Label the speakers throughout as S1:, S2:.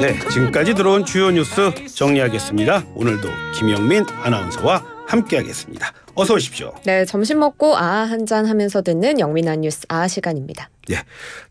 S1: 네, 지금까지 들어온 주요 뉴스 정리하겠습니다. 오늘도 김영민 아나운서와 함께하겠습니다. 어서 오십시오.
S2: 네, 점심 먹고 한잔 하면서 듣는 영민한 뉴스 시간입니다.
S1: 네,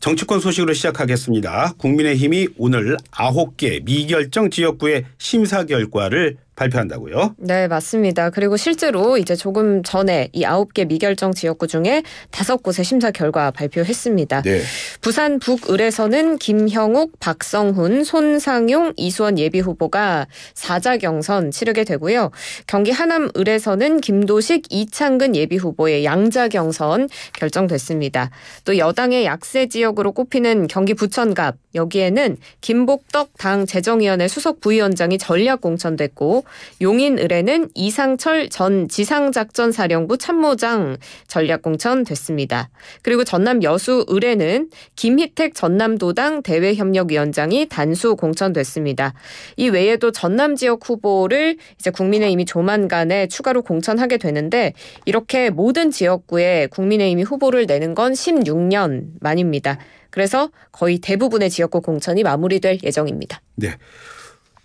S1: 정치권 소식으로 시작하겠습니다. 국민의힘이 오늘 9개 미결정 지역구의 심사 결과를 발표한다고요?
S2: 네, 맞습니다. 그리고 실제로 이제 조금 전에 이 9개 미결정 지역구 중에 5곳의 심사 결과 발표했습니다.
S1: 네.
S2: 부산 북을에서는 김형욱, 박성훈, 손상용, 이수원 예비후보가 4자 경선 치르게 되고요. 경기 하남을에서는 김도식, 이창근 예비후보의 양자 경선 결정됐습니다. 또 여당의 약세 지역으로 꼽히는 경기 부천갑, 여기에는 김복덕 당 재정위원회 수석 부위원장이 전략 공천됐고, 용인을에는 이상철 전 지상작전사령부 참모장 전략 공천됐습니다. 그리고 전남 여수을에는 김희택 전남도당 대외협력위원장이 단수 공천됐습니다. 이 외에도 전남 지역 후보를 이제 국민의힘이 조만간에 추가로 공천하게 되는데, 이렇게 모든 지역구에 국민의힘이 후보를 내는 건 16년 만입니다. 그래서 거의 대부분의 지역구 공천이 마무리될 예정입니다.
S1: 네,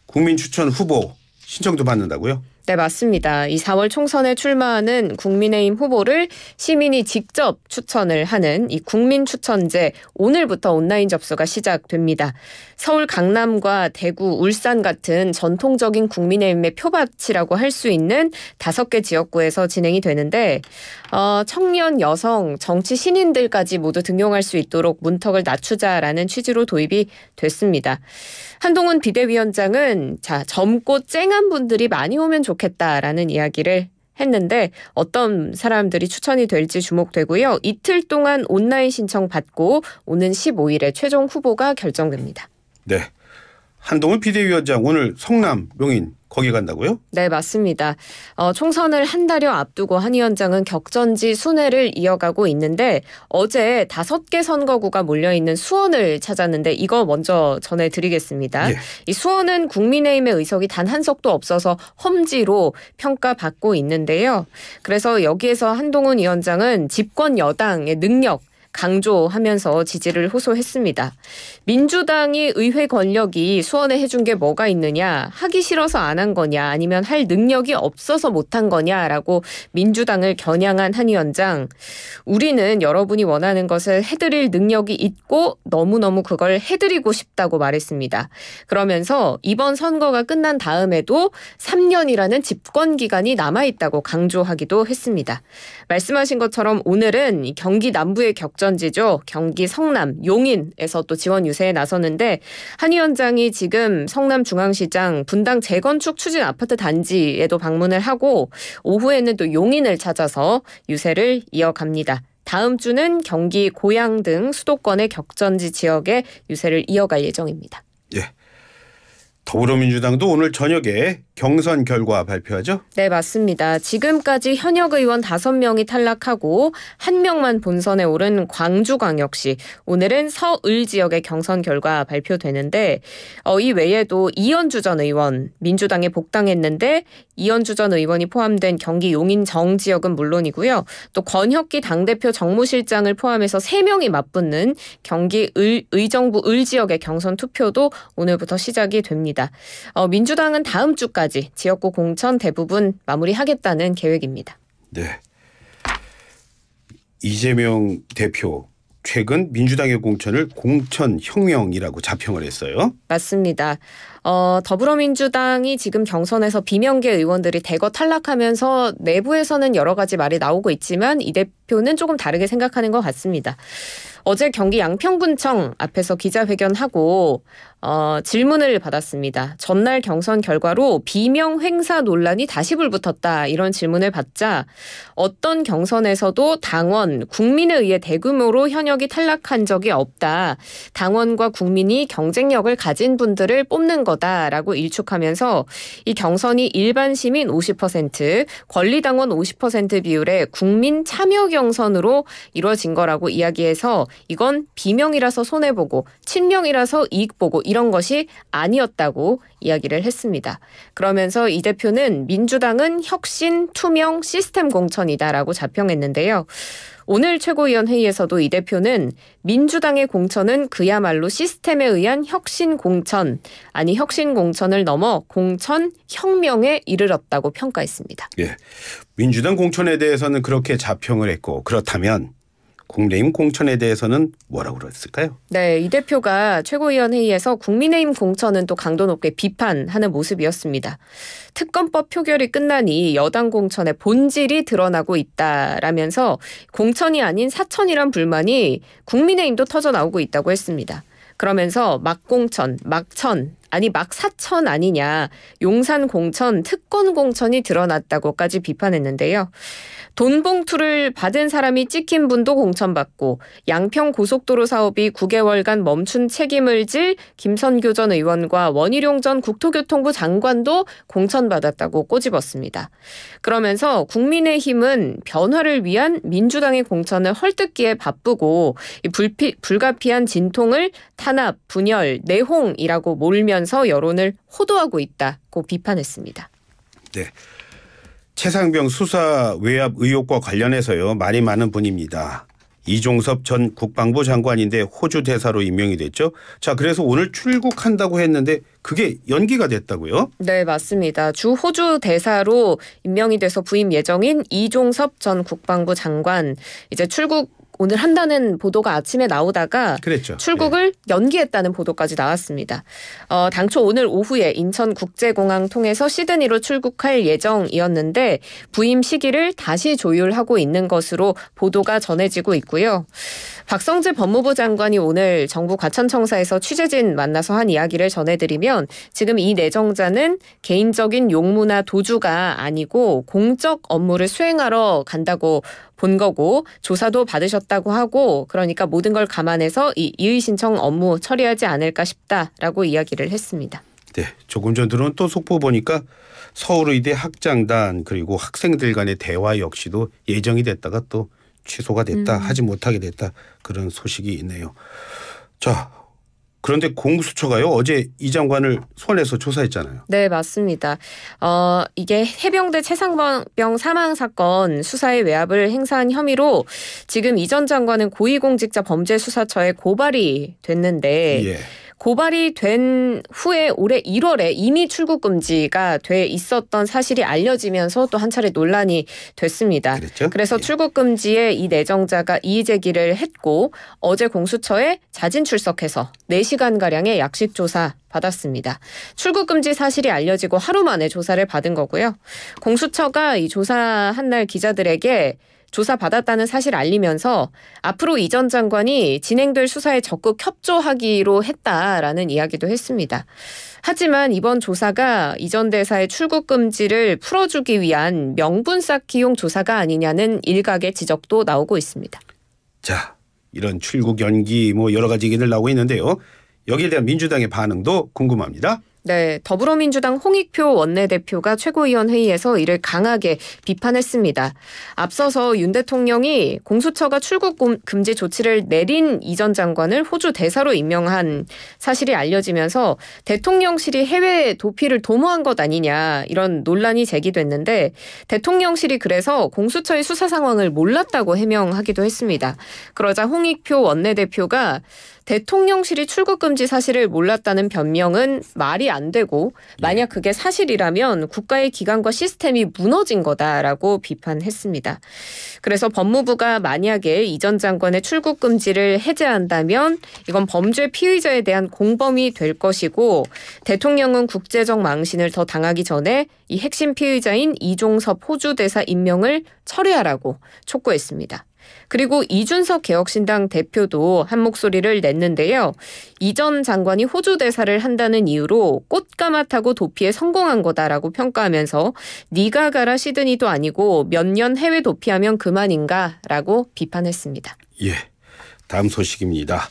S1: 국민 추천 후보 신청도 받는다고요?
S2: 네, 맞습니다. 이 4월 총선에 출마하는 국민의힘 후보를 시민이 직접 추천을 하는 이 국민추천제, 오늘부터 온라인 접수가 시작됩니다. 서울, 강남과 대구, 울산 같은 전통적인 국민의힘의 표밭이라고 할 수 있는 5개 지역구에서 진행이 되는데, 청년, 여성, 정치 신인들까지 모두 등용할 수 있도록 문턱을 낮추자라는 취지로 도입이 됐습니다. 한동훈 비대위원장은 젊고 쨍한 분들이 많이 오면 좋겠다라는 이야기를 했는데, 어떤 사람들이 추천이 될지 주목되고요. 이틀 동안 온라인 신청 받고 오는 15일에 최종 후보가 결정됩니다.
S1: 네, 한동훈 비대위원장 오늘 성남, 용인 거기 간다고요?
S2: 네, 맞습니다. 총선을 한 달여 앞두고 한 위원장은 격전지 순회를 이어가고 있는데, 어제 5개 선거구가 몰려있는 수원을 찾았는데 이거 먼저 전해드리겠습니다.
S1: 예.
S2: 이 수원은 국민의힘의 의석이 단 한 석도 없어서 험지로 평가받고 있는데요. 그래서 여기에서 한동훈 위원장은 집권 여당의 능력 강조하면서 지지를 호소했습니다. 민주당이 의회 권력이 수원에 해준 게 뭐가 있느냐, 하기 싫어서 안 한 거냐, 아니면 할 능력이 없어서 못한 거냐라고 민주당을 겨냥한 한 위원장, 우리는 여러분이 원하는 것을 해드릴 능력이 있고 너무너무 그걸 해드리고 싶다고 말했습니다. 그러면서 이번 선거가 끝난 다음에도 3년이라는 집권 기간이 남아있다고 강조하기도 했습니다. 말씀하신 것처럼 오늘은 경기 남부의 격전지죠. 경기 성남, 용인에서 또 지원 유세에 나서는데, 한 위원장이 지금 성남중앙시장 분당 재건축 추진 아파트 단지에도 방문을 하고, 오후에는 또 용인을 찾아서 유세를 이어갑니다. 다음 주는 경기 고양 등 수도권의 격전지 지역에 유세를 이어갈 예정입니다.
S1: 예. 더불어민주당도 오늘 저녁에 경선 결과 발표하죠?
S2: 네, 맞습니다. 지금까지 현역 의원 5명이 탈락하고 1명만 본선에 오른 광주광역시, 오늘은 서을 지역의 경선 결과 발표되는데, 이 외에도 이현주 전 의원, 민주당에 복당했는데 이현주 전 의원이 포함된 경기 용인 정 지역은 물론이고요. 또 권혁기 당대표 정무실장을 포함해서 3명이 맞붙는 경기 의정부 을 지역의 경선 투표도 오늘부터 시작이 됩니다. 민주당은 다음 주까지 지역구 공천 대부분 마무리하겠다는 계획입니다.
S1: 네. 이재명 대표 최근 민주당의 공천을 공천혁명이라고 자평을 했어요.
S2: 맞습니다. 더불어민주당이 지금 경선에서 비명계 의원들이 대거 탈락하면서 내부에서는 여러 가지 말이 나오고 있지만 이 대표는 조금 다르게 생각하는 것 같습니다. 어제 경기 양평군청 앞에서 기자회견하고 질문을 받았습니다. 전날 경선 결과로 비명 행사 논란이 다시 불붙었다, 이런 질문을 받자 어떤 경선에서도 당원, 국민에 의해 대규모로 현역이 탈락한 적이 없다. 당원과 국민이 경쟁력을 가진 분들을 뽑는 거다라고 일축하면서 이 경선이 일반 시민 50%, 권리당원 50% 비율의 국민 참여 경선으로 이루어진 거라고 이야기해서 이건 비명이라서 손해보고 친명이라서 이익보고 이런 것이 아니었다고 이야기를 했습니다. 그러면서 이 대표는 민주당은 혁신, 투명, 시스템 공천이다라고 자평했는데요. 오늘 최고위원 회의에서도 이 대표는 민주당의 공천은 그야말로 시스템에 의한 혁신 공천, 아니 혁신 공천을 넘어 공천 혁명에 이르렀다고 평가했습니다.
S1: 예, 민주당 공천에 대해서는 그렇게 자평을 했고 그렇다면 국민의힘 공천에 대해서는 뭐라고 그랬을까요?
S2: 네, 이 대표가 최고위원 회의에서 국민의힘 공천은 또 강도 높게 비판하는 모습이었습니다. 특검법 표결이 끝나니 여당 공천의 본질이 드러나고 있다라면서 공천이 아닌 사천이란 불만이 국민의힘도 터져나오고 있다고 했습니다. 그러면서 막공천, 막천, 아니 막사천 아니냐, 용산 공천, 특권 공천이 드러났다고까지 비판했는데요. 돈 봉투를 받은 사람이 찍힌 분도 공천받고 양평 고속도로 사업이 9개월간 멈춘 책임을 질 김선교 전 의원과 원희룡 전 국토교통부 장관도 공천받았다고 꼬집었습니다. 그러면서 국민의힘은 변화를 위한 민주당의 공천을 헐뜯기에 바쁘고 불가피한 진통을 탄압, 분열, 내홍이라고 몰면서 여론을 호도하고 있다고 비판했습니다.
S1: 네. 최상병 수사 외압 의혹과 관련해서요. 말이 많은 분입니다. 이종섭 전 국방부 장관인데 호주 대사로 임명이 됐죠. 자, 그래서 오늘 출국한다고 했는데 그게 연기가 됐다고요?
S2: 네, 맞습니다. 주 호주 대사로 임명이 돼서 부임 예정인 이종섭 전 국방부 장관 이제 출국 오늘 한다는 보도가 아침에 나오다가
S1: 그랬죠.
S2: 출국을 연기했다는 보도까지 나왔습니다. 당초 오늘 오후에 인천국제공항 통해서 시드니로 출국할 예정이었는데 부임 시기를 다시 조율하고 있는 것으로 보도가 전해지고 있고요. 박성재 법무부 장관이 오늘 정부 과천청사에서 취재진 만나서 한 이야기를 전해드리면 지금 이 내정자는 개인적인 용무나 도주가 아니고 공적 업무를 수행하러 간다고 본 거고 조사도 받으셨다고 하고 그러니까 모든 걸 감안해서 이 이의 신청 업무 처리하지 않을까 싶다라고 이야기를 했습니다.
S1: 네, 조금 전 들어온 또 속보 보니까 서울의대 학장단 그리고 학생들 간의 대화 역시도 예정이 됐다가 또 취소가 됐다, 하지 못하게 됐다 그런 소식이 있네요. 자, 그런데 공수처가요 어제 이 장관을 소환해서 조사했잖아요.
S2: 네, 맞습니다. 이게 해병대 최상병 사망 사건 수사의 외압을 행사한 혐의로 지금 이 전 장관은 고위공직자 범죄수사처에 고발이 됐는데
S1: 예.
S2: 고발이 된 후에 올해 1월에 이미 출국 금지가 돼 있었던 사실이 알려지면서 또 한 차례 논란이 됐습니다.
S1: 그랬죠?
S2: 그래서
S1: 예.
S2: 출국 금지에 이 내정자가 이의 제기를 했고 어제 공수처에 자진 출석해서 4시간가량의 약식 조사 받았습니다. 출국 금지 사실이 알려지고 하루 만에 조사를 받은 거고요. 공수처가 이 조사한 날 기자들에게 조사받았다는 사실을 알리면서 앞으로 이 전 장관이 진행될 수사에 적극 협조하기로 했다라는 이야기도 했습니다. 하지만 이번 조사가 이 전 대사의 출국 금지를 풀어주기 위한 명분 쌓기용 조사가 아니냐는 일각의 지적도 나오고 있습니다.
S1: 자, 이런 출국 연기 뭐 여러 가지 얘기들 나오고 있는데요. 여기에 대한 민주당의 반응도 궁금합니다.
S2: 네, 더불어민주당 홍익표 원내대표가 최고위원 회의에서 이를 강하게 비판했습니다. 앞서서 윤 대통령이 공수처가 출국 금지 조치를 내린 이 전 장관을 호주 대사로 임명한 사실이 알려지면서 대통령실이 해외 도피를 도모한 것 아니냐 이런 논란이 제기됐는데 대통령실이 그래서 공수처의 수사 상황을 몰랐다고 해명하기도 했습니다. 그러자 홍익표 원내대표가 대통령실이 출국 금지 사실을 몰랐다는 변명은 말이 안 되고 만약 그게 사실이라면 국가의 기관과 시스템이 무너진 거다라고 비판했습니다. 그래서 법무부가 만약에 이 전 장관의 출국 금지를 해제한다면 이건 범죄 피의자에 대한 공범이 될 것이고 대통령은 국제적 망신을 더 당하기 전에 이 핵심 피의자인 이종섭 호주 대사 임명을 철회하라고 촉구했습니다. 그리고 이준석 개혁신당 대표도 한 목소리를 냈는데요. 이 전 장관이 호주 대사를 한다는 이유로 꽃가마 타고 도피에 성공한 거다라고 평가하면서 네가 가라 시드니도 아니고 몇 년 해외 도피하면 그만인가라고 비판했습니다.
S1: 예, 다음 소식입니다.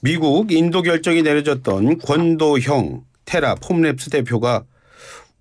S1: 미국 인도 결정이 내려졌던 권도형 테라 폼랩스 대표가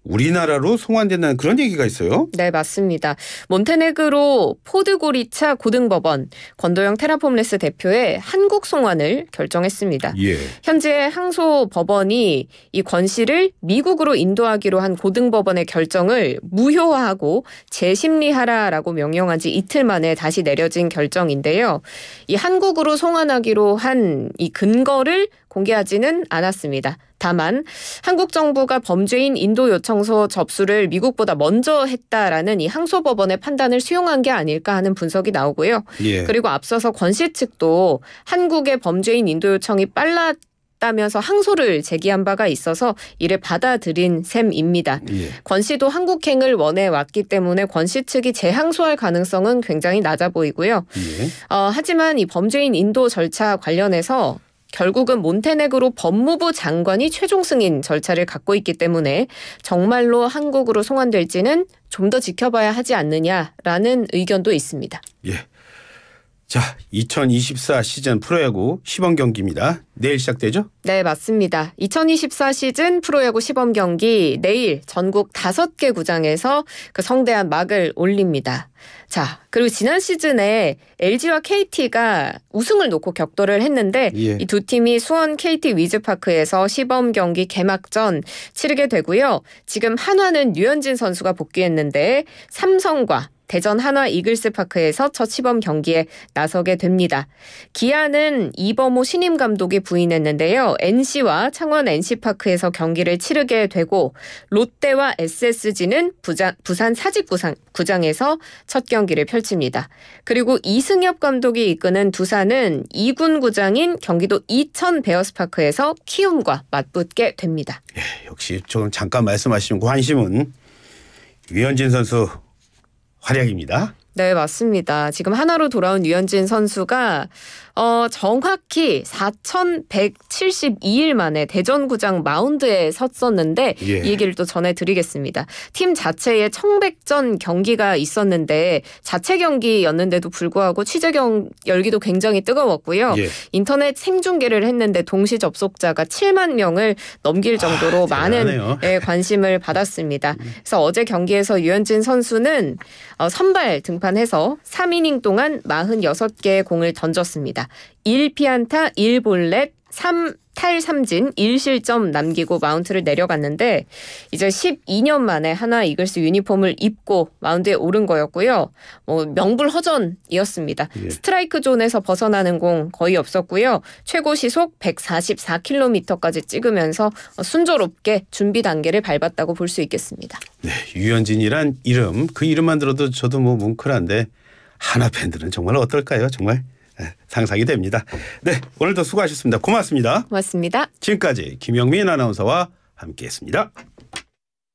S1: 우리나라로 송환된다는 그런 얘기가 있어요.
S2: 네, 맞습니다. 몬테네그로 포드고리차 고등법원 권도영 테라폼레스 대표의 한국 송환을 결정했습니다.
S1: 예.
S2: 현재 항소 법원이 이 권 씨를 미국으로 인도하기로 한 고등법원의 결정을 무효화하고 재심리하라라고 명령한 지 이틀 만에 다시 내려진 결정인데요. 이 한국으로 송환하기로 한 이 근거를 공개하지는 않았습니다. 다만 한국 정부가 범죄인 인도 요청서 접수를 미국보다 먼저 했다라는 이 항소법원의 판단을 수용한 게 아닐까 하는 분석이 나오고요.
S1: 예.
S2: 그리고 앞서서 권 씨 측도 한국의 범죄인 인도 요청이 빨랐다면서 항소를 제기한 바가 있어서 이를 받아들인 셈입니다.
S1: 예.
S2: 권 씨도 한국행을 원해 왔기 때문에 권 씨 측이 재항소할 가능성은 굉장히 낮아 보이고요.
S1: 예.
S2: 하지만 이 범죄인 인도 절차 관련해서 결국은 몬테네그로 법무부 장관이 최종 승인 절차를 갖고 있기 때문에 정말로 한국으로 송환될지는 좀 더 지켜봐야 하지 않느냐라는 의견도 있습니다.
S1: 예. 자, 2024 시즌 프로야구 시범 경기입니다. 내일 시작되죠?
S2: 네, 맞습니다. 2024 시즌 프로야구 시범 경기 내일 전국 5개 구장에서 그 성대한 막을 올립니다. 자, 그리고 지난 시즌에 LG와 KT가 우승을 놓고 격돌을 했는데
S1: 예.
S2: 이 두 팀이 수원 KT 위즈파크에서 시범 경기 개막전 치르게 되고요. 지금 한화는 류현진 선수가 복귀했는데 삼성과 대전 한화 이글스 파크에서 첫 시범 경기에 나서게 됩니다. 기아는 이범호 신임 감독이 부임했는데요. NC와 창원 NC파크에서 경기를 치르게 되고 롯데와 SSG는 부산 사직구장에서 첫 경기를 펼칩니다. 그리고 이승엽 감독이 이끄는 두산은 2군 구장인 경기도 이천 베어스파크에서 키움과 맞붙게 됩니다.
S1: 예, 역시 좀 잠깐 말씀하신 관심은 류현진 선수 활약입니다.
S2: 네, 맞습니다. 지금 하나로 돌아온 류현진 선수가 정확히 4,172일 만에 대전구장 마운드에 섰었는데
S1: 예.
S2: 이 얘기를 또 전해드리겠습니다. 팀 자체에 청백전 경기가 있었는데 자체 경기였는데도 불구하고 취재 열기도 굉장히 뜨거웠고요.
S1: 예.
S2: 인터넷 생중계를 했는데 동시 접속자가 7만 명을 넘길 정도로 많은 관심을 받았습니다. 그래서 어제 경기에서 류현진 선수는 선발 등판해서 3이닝 동안 46개의 공을 던졌습니다. 1피안타 1볼넷 3탈3진 1실점 남기고 마운드를 내려갔는데 이제 12년 만에 하나 이글스 유니폼을 입고 마운드에 오른 거였고요. 명불허전이었습니다.
S1: 예.
S2: 스트라이크 존에서 벗어나는 공 거의 없었고요. 최고 시속 144km까지 찍으면서 순조롭게 준비 단계를 밟았다고 볼 수 있겠습니다.
S1: 네, 류현진이란 이름, 그 이름만 들어도 저도 뭉클한데 하나 팬들은 정말 어떨까요? 정말 상상이 됩니다. 네, 오늘도 수고하셨습니다. 고맙습니다.
S2: 고맙습니다.
S1: 지금까지 김영민 아나운서와 함께했습니다.